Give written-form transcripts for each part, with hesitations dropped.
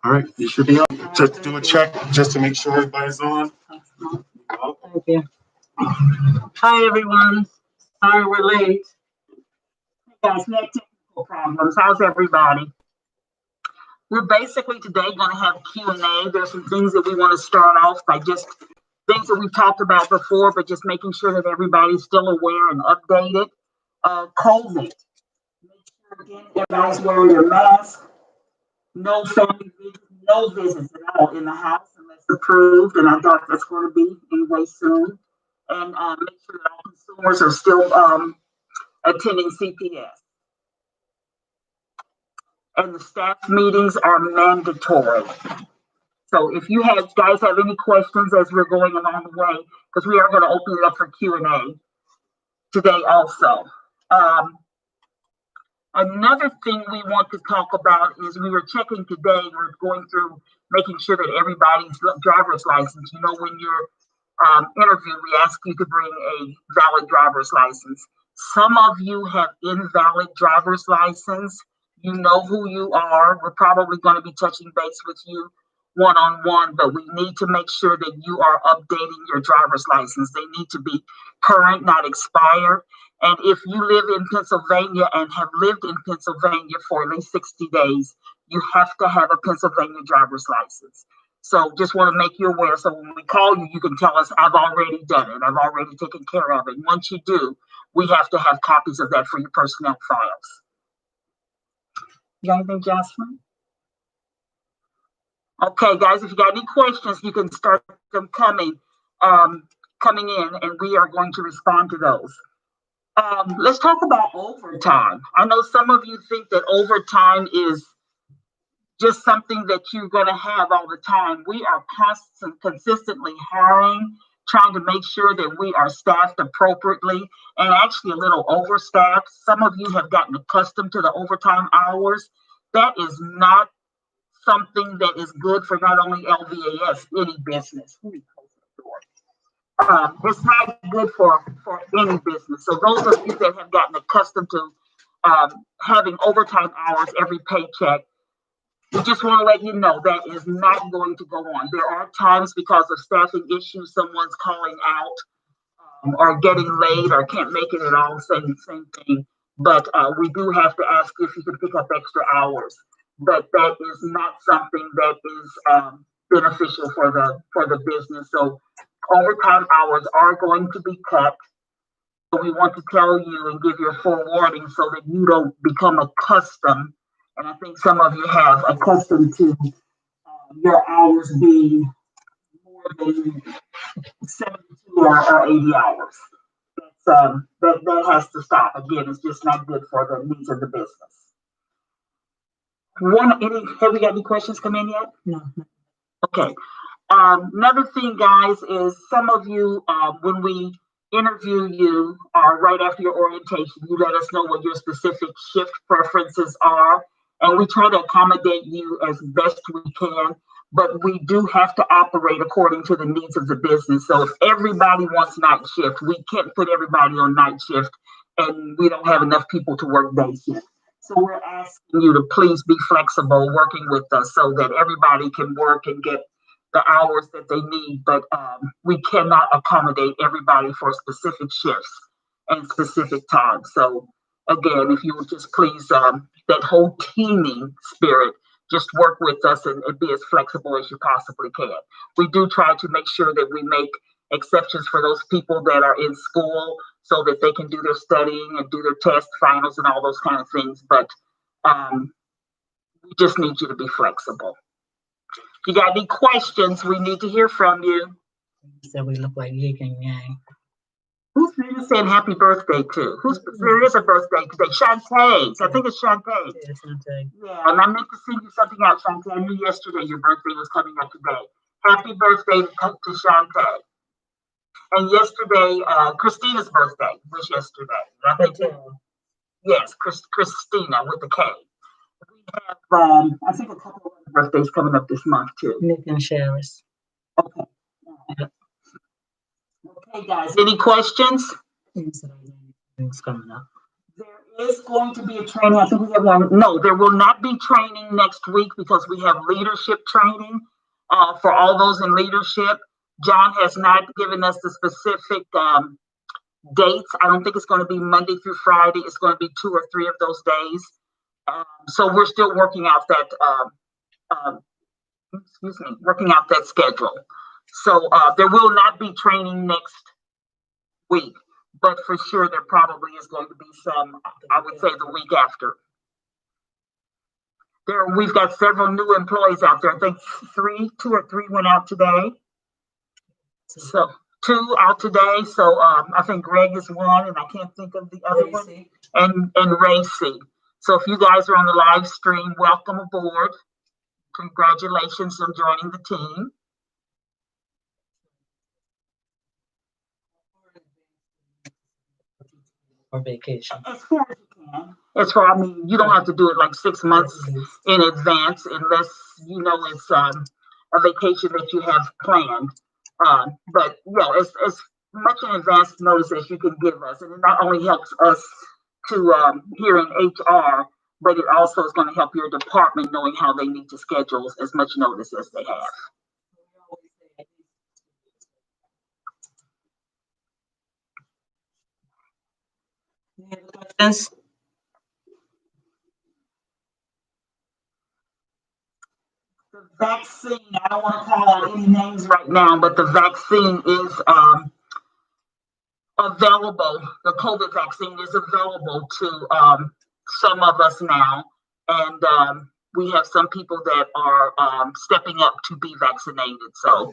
All right, you should be on. Just do a check just to make sure everybody's on. Thank you. Hi, everyone. Sorry we're late. Hey guys, we had technical problems. How's everybody? We're basically today going to have Q&A. There's some things that we want to start off by just things that we've talked about before, but just making sure that everybody's still aware and updated. COVID. Make sure again everybody's wearing their mask. No family visits, no visits at all in the house unless approved, and I thought that's going to be anyway soon. And make sure that all consumers are still attending CPS. And the staff meetings are mandatory. So if you guys have any questions as we're going along the way, because we are going to open it up for Q&A today also. Another thing we want to talk about is we were checking today, we're going through making sure that everybody's driver's license. You know, when you're interviewed, we ask you to bring a valid driver's license. Some of you have invalid driver's license. You know who you are. We're probably going to be touching base with you one-on-one, but we need to make sure that you are updating your driver's license. They need to be current, not expired. And if you live in Pennsylvania and have lived in Pennsylvania for at least 60 days, you have to have a Pennsylvania driver's license. So just want to make you aware. So when we call you, you can tell us, I've already done it. I've already taken care of it. Once you do, we have to have copies of that for your personnel files. You got anything, Jasmine? Okay, guys, if you got any questions, you can start them coming in, and we are going to respond to those. Let's talk about overtime. I know some of you think that overtime is just something that you're going to have all the time. We are consistently hiring, trying to make sure that we are staffed appropriately and actually a little overstaffed. Some of you have gotten accustomed to the overtime hours. That is not something that is good for not only LVAS, any business. It's not good for any business. So those of you that have gotten accustomed to having overtime hours every paycheck, we just want to let you know that is not going to go on. There are times because of staffing issues, someone's calling out or getting late or can't make it at all, same thing. But we do have to ask if you can pick up extra hours. But that is not something that is beneficial for the business. So overtime hours are going to be cut. So we want to tell you and give you a full warning so that you don't become accustomed. And I think some of you have accustomed to your hours being more than 72 or 80 hours. That has to stop. Again, it's just not good for the needs of the business. Have we got any questions come in yet? No. Okay. Another thing, guys, is some of you, when we interview you right after your orientation, you let us know what your specific shift preferences are, and we try to accommodate you as best we can, but we do have to operate according to the needs of the business. So if everybody wants night shift, we can't put everybody on night shift, and we don't have enough people to work day shift. So we're asking you to please be flexible working with us so that everybody can work and get the hours that they need, but we cannot accommodate everybody for specific shifts and specific times. So again, if you would just please, that whole teaming spirit, just work with us and be as flexible as you possibly can. We do try to make sure that we make exceptions for those people that are in school so that they can do their studying and do their test finals and all those kind of things. But we just need you to be flexible. If you got any questions, we need to hear from you. So we look like yin and yang. Who's saying happy birthday to? There is a birthday today? Shantae. I think it's Shantae. Yeah, Shantae. Yeah, and I meant to send you something out, Shantae. I knew yesterday your birthday was coming up today. Happy birthday to Shantae. And yesterday, Christina's birthday was yesterday. I think yes, Christina with the K. We have, I think, a couple of birthdays coming up this month too. Nick and Sharice. Okay. Okay, guys. Any questions? Things coming up. There Is going to be a training. I think we have one. No, there will not be training next week because we have leadership training for all those in leadership. John has not given us the specific dates. I don't think it's going to be Monday through Friday. It's going to be 2 or 3 of those days. So we're still working out that. Working out that schedule. So there will not be training next week, but for sure there probably is going to be some, I would say the week after. We've got several new employees out there. I think 2 or 3 went out today. So 2 out today. So I think Greg is one, and I can't think of the other one. And Racy. So if you guys are on the live stream, welcome aboard. Congratulations on joining the team. Or vacation. As far as you can. I mean, you don't have to do it like 6 months in advance unless you know it's a vacation that you have planned. But as much in advance notice as you can give us, and it not only helps us to here in HR, but it also is going to help your department knowing how they need to schedule as much notice as they have. Any other questions? The vaccine, I don't want to call out any names right now, but the vaccine is available. The COVID vaccine is available to some of us now. And we have some people that are stepping up to be vaccinated. So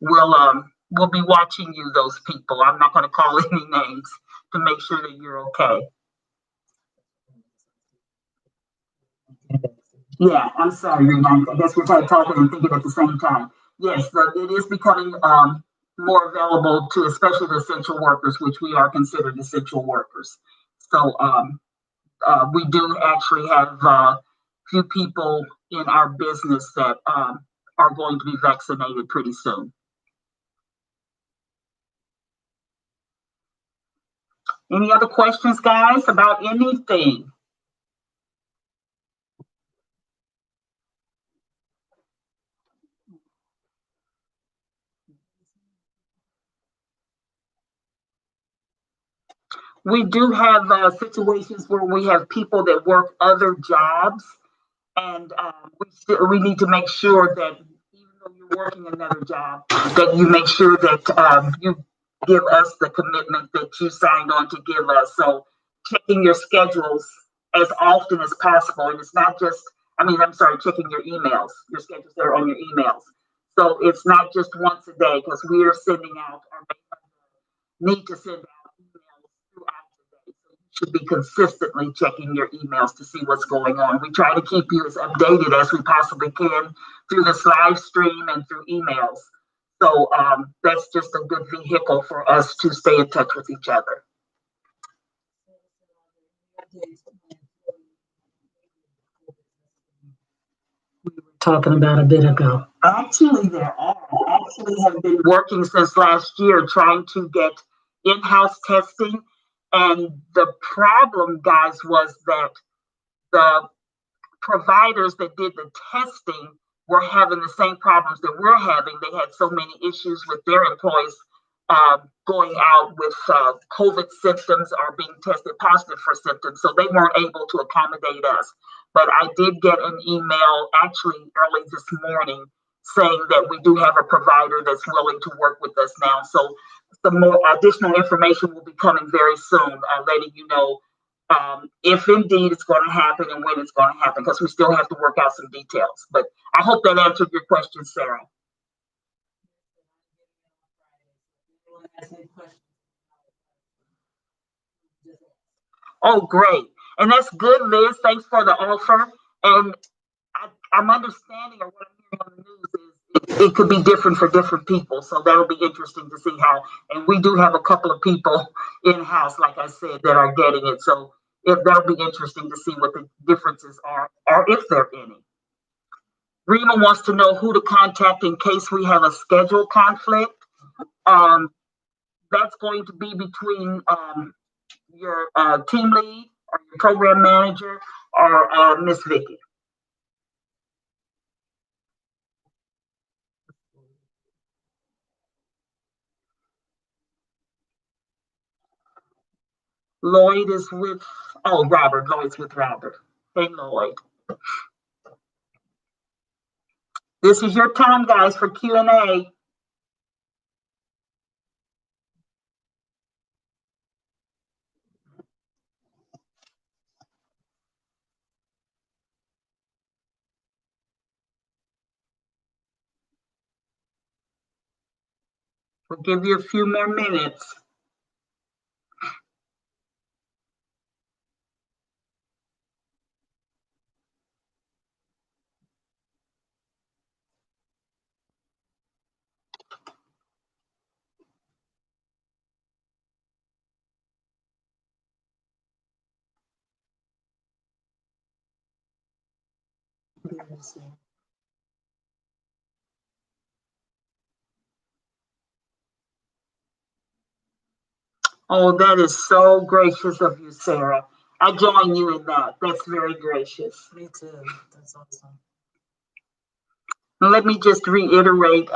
we'll be watching you, those people. I'm not going to call any names to make sure that you're okay. Yeah, I'm sorry, I guess we're probably talking and thinking at the same time. Yes, it is becoming more available to especially the essential workers, which we are considered essential workers. So we do actually have a few people in our business that are going to be vaccinated pretty soon. Any other questions, guys, about anything? We do have situations where we have people that work other jobs, and we need to make sure that even though you're working another job, that you make sure that you give us the commitment that you signed on to give us. So checking your schedules as often as possible, and it's not just, checking your emails, your schedules that are on your emails. So it's not just once a day, because we are sending out, or need to send out emails throughout the day. So you should be consistently checking your emails to see what's going on. We try to keep you as updated as we possibly can through this live stream and through emails. So that's just a good vehicle for us to stay in touch with each other. We were talking about a bit ago. Actually, there are. Actually, have been working since last year trying to get in-house testing. And the problem, guys, was that the providers that did the testing were having the same problems that we're having. They had so many issues with their employees going out with COVID symptoms or being tested positive for symptoms. So they weren't able to accommodate us. But I did get an email actually early this morning saying that we do have a provider that's willing to work with us now. So some more additional information will be coming very soon, letting you know if indeed it's going to happen and when it's going to happen, because we still have to work out some details. But I hope that answered your question, Sarah. Oh, great. And that's good, Liz. Thanks for the offer. And I'm understanding, or what I'm hearing on the news is it could be different for different people. So that'll be interesting to see how. And we do have a couple of people in-house, like I said, that are getting it. So that'll be interesting to see what the differences are, or if there are any. Rima wants to know who to contact in case we have a schedule conflict. That's going to be between your team lead or your program manager, or Miss Vicky? Lloyd is with, oh, Robert. Lloyd's with Robert. Hey, Lloyd. This is your time, guys, for Q&A. We'll give you a few more minutes. Oh, that is so gracious of you, Sarah. I join you in that. That's very gracious. Me too. That's awesome. Let me just reiterate,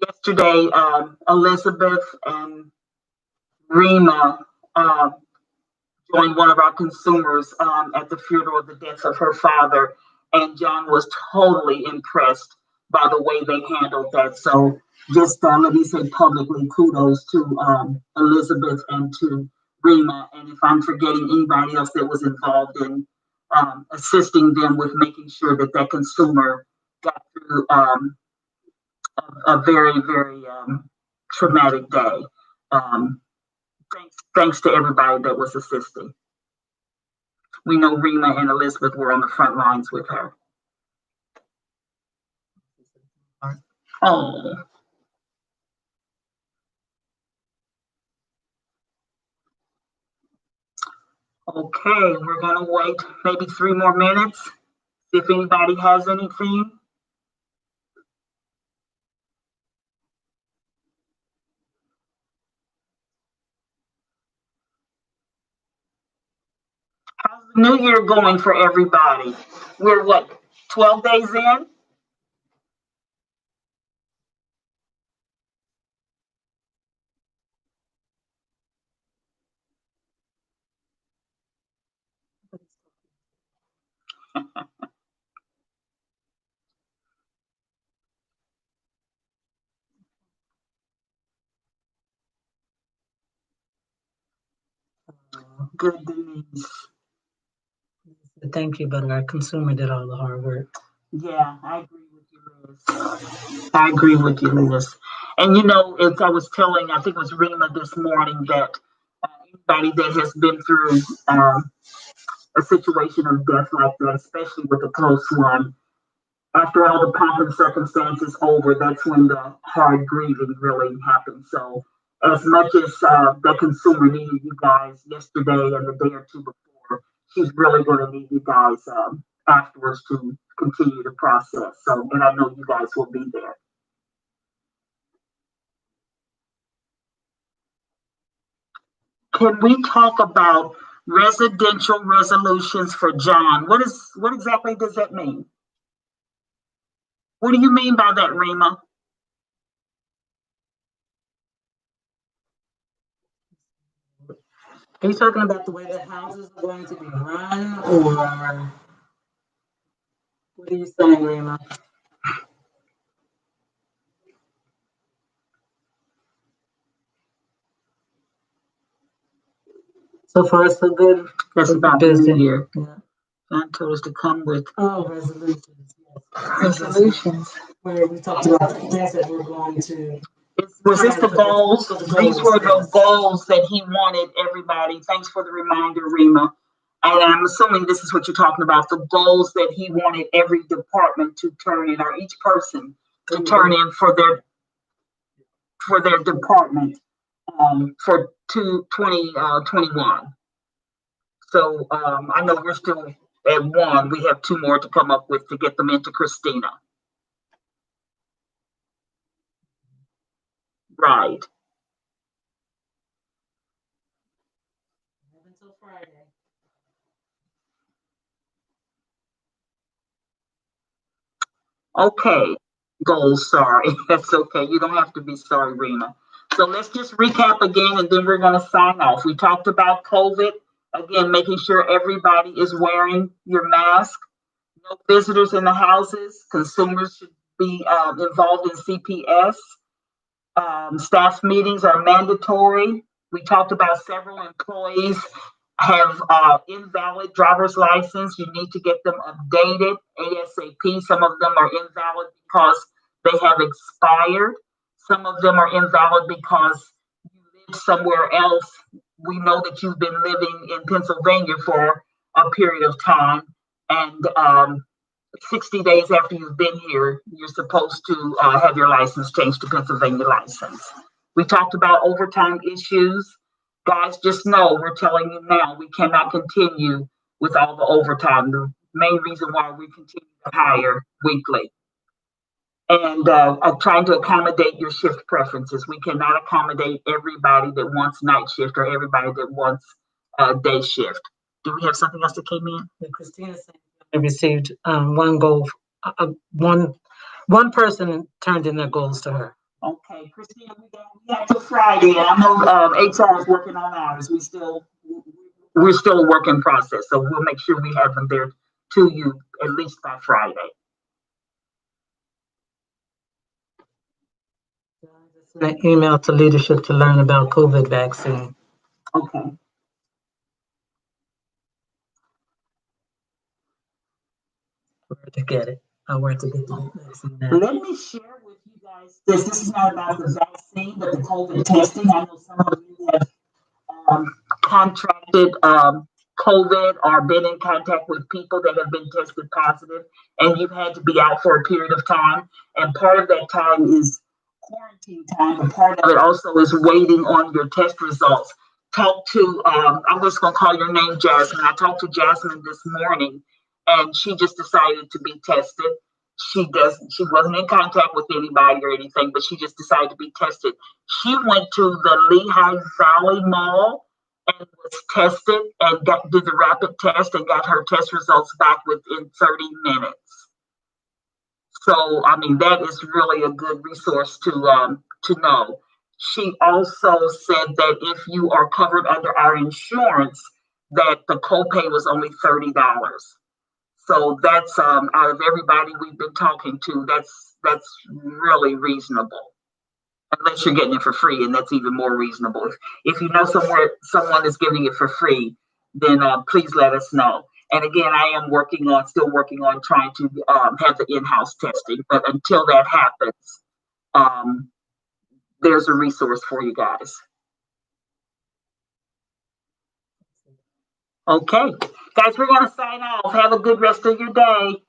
yesterday, Elizabeth and Rima joined one of our consumers at the funeral of the death of her father, and John was totally impressed by the way they handled that. So just let me say publicly kudos to Elizabeth and to Rima. And if I'm forgetting anybody else that was involved in assisting them with making sure that that consumer got through a very, very traumatic day. Thanks to everybody that was assisting. We know Rima and Elizabeth were on the front lines with her. Oh. Okay, we're gonna wait maybe 3 more minutes. See if anybody has anything. How's the new year going for everybody? We're what, 12 days in? Good news. Thank you, but our consumer did all the hard work. Yeah, I agree with you, Liz. I agree with you, Liz. And you know, as I was telling, I think it was Rima this morning, that anybody that has been through a situation of death like that, especially with a close one, after all the pomp and circumstance is over, that's when the hard grieving really happens. So, as much as the consumer needed you guys yesterday and the day or two before, she's really going to need you guys afterwards to continue the process. So, and I know you guys will be there. Can we talk about residential resolutions for John? What exactly does that mean? What do you mean by that, Rima? Are you talking about the way the houses are going to be run, or what are you saying, Rima? So far, so good. That's about the new year. Yeah. God told us to come with resolutions. Yes. resolutions. Where we talked about the things that we're going to. Was this the goals? The goals, These were the yes. goals that he wanted everybody. Thanks for the reminder, Rima. And I'm assuming this is what you're talking about, the goals that he wanted every department to turn in, or each person to turn in for their department for 2021. So I know we're still at 1. We have 2 more to come up with to get them into Christina. Right. Until Friday. Okay, goals, sorry. That's okay. You don't have to be sorry, Rena. So let's just recap again and then we're going to sign off. We talked about COVID. Again, making sure everybody is wearing your mask. No visitors in the houses. Consumers should be involved in CPS. Staff meetings are mandatory. We talked about several employees have invalid driver's license. You need to get them updated ASAP. Some of them are invalid because they have expired. Some of them are invalid because you live somewhere else. We know that you've been living in Pennsylvania for a period of time, and 60 days after you've been here, you're supposed to have your license changed to Pennsylvania license. We talked about overtime issues. Guys, just know we're telling you now we cannot continue with all the overtime. The main reason why we continue to hire weekly. And I'm trying to accommodate your shift preferences. We cannot accommodate everybody that wants night shift or everybody that wants day shift. Do we have something else that came in? Christina said I received one goal. One person turned in their goals to her. Okay, Christina, we got till Friday, and I know HR is working on ours. We're still a work in process, so we'll make sure we have them there to you at least by Friday. An email to leadership to learn about COVID vaccine. Okay. Where to get it? Where to get the vaccine? Let me share with you guys this. This is not about the vaccine, but the COVID testing. I know some of you have contracted COVID or been in contact with people that have been tested positive, and you've had to be out for a period of time. And part of that time is quarantine time, and part of it also is waiting on your test results. Talk to, I'm just going to call your name Jasmine. I talked to Jasmine this morning, and she just decided to be tested. She wasn't in contact with anybody or anything, but she just decided to be tested. She went to the Lehigh Valley Mall and was tested and did the rapid test and got her test results back within 30 minutes. So, I mean, that is really a good resource to know. She also said that if you are covered under our insurance, that the copay was only $30. So that's out of everybody we've been talking to, that's really reasonable. Unless you're getting it for free, and that's even more reasonable. If you know someone is giving it for free, then please let us know. And again, I am still working on trying to have the in-house testing. But until that happens, there's a resource for you guys. Okay, guys, we're going to sign off. Have a good rest of your day.